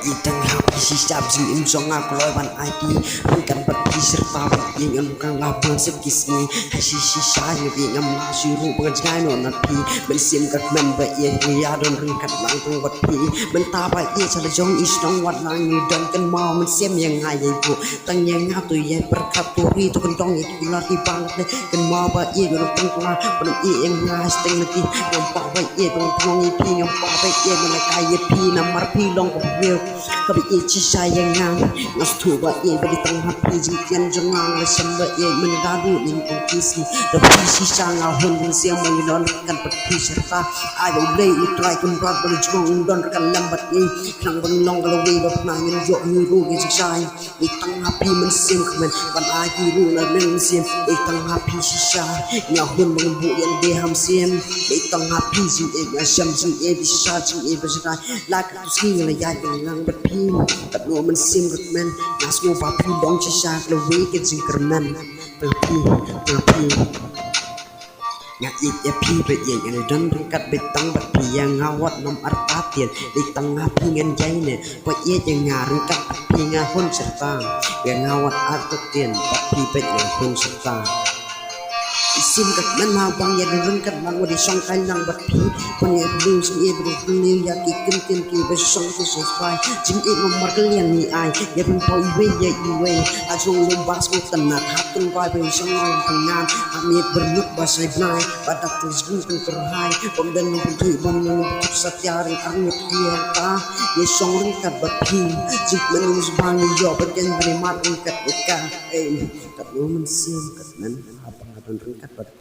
อีตั้งหากที่จับจึงอินจงอาคลอยวันไอพีมันกันบัดที่เสือตาบัดยิงอันกลางลาเพื่อนสิบกิสนี้ให้ชิชายอยู่ยังมาชิรูปกันใจนอนนัดพีมันเสียมกัดมันใบเอียงวิญญาณโดนรึงกัดหลังตรงวัดพีมันตาใบเอียชะละจงอิสน้องวัดลางอยู่เดินกันมามันเสียมยังไงยังกูตั้งยังงาตัวใหญ่ประคับตัวรีตัวกันต้องอีกลาที่บังเลยกันมาใบเอียอยู่ตรงกลางมันเอียงงาสเต็งนาทียอมปะใบเอียตรงทองอีพียอมปะใบเอียมันละกายพีนำมาพีลงกับเรียวกับเอียชิชายยังงานนัสถูใบเอียบริตั้งหับพีจิยันจงงานและฉันใบเอียมันดาดูลิงของกิสระพีชิชางเอาหุ่นเสียงมันนอนกันปัดพีเสตาอายเอาเลยอุตรายกันรัดบริจงดอนกันลำบัดนี้ครั้งบังลองกันเลยแบบนายยันโยมีรู้ยังชิชายอีกตั้งหับพีมันเสียงขมันวันอายที่รู้แล้วเรื่องเสียงอีกตั้งหับพีชิชายเงาหุ่นบังบุยันเดหำเสียงอีกตั้งหับพีจิเอกอาชัมจิเอพิชาจิเอพิชาลากตุสกี้อะไรยายเป็นงานบัดพีตัดโนมันเสียงรักมันนัสโมบาพีดองชิชายแล้วเวกันจิงกระมันเปิดพีงาอีกอย่าพี่ไปเอียงอะไรดันถึงกัดไปตั้งบัดพี่ยังงาวัดน้ำอัดตาเตียนได้ตั้งงาพี่เงินใจเนี่ยพอเอียยังงาถึงกัดพี่งาหุ่นสัตว์ยังงาวัดอัดตาเตียนบัดพี่เป็นอย่างหุ่นสัตว์ซิมกับมันมาบางอย่างเรื่องกันบางวันที่ช่องใครนั่งบัดพี่คนยังดูสิ่งเอบุรุษนี้อยากกินกินไปช่องที่สดใสจึงเอ็มมาร์กเลียนนี่ไออย่าเป็นพอยเวย์อย่าอีเวย์อาจงลมบาสกุตันนัดหักกันไว้ไปช่องงานงานอามีบรรลุบาสไซบนายบัดดักตุสกุลกันกระหายผมเดินลงพื้นที่บนลงทุกสัตยาเรื่องอันนี้เพียงตาอย่าช่องเรื่องกัดบัดพี่จึงมันมุสบางยอเป็นกันบริมาตรเรื่องกัดบุกกากัดโน้มันเสียมกัดนั้นringkat pada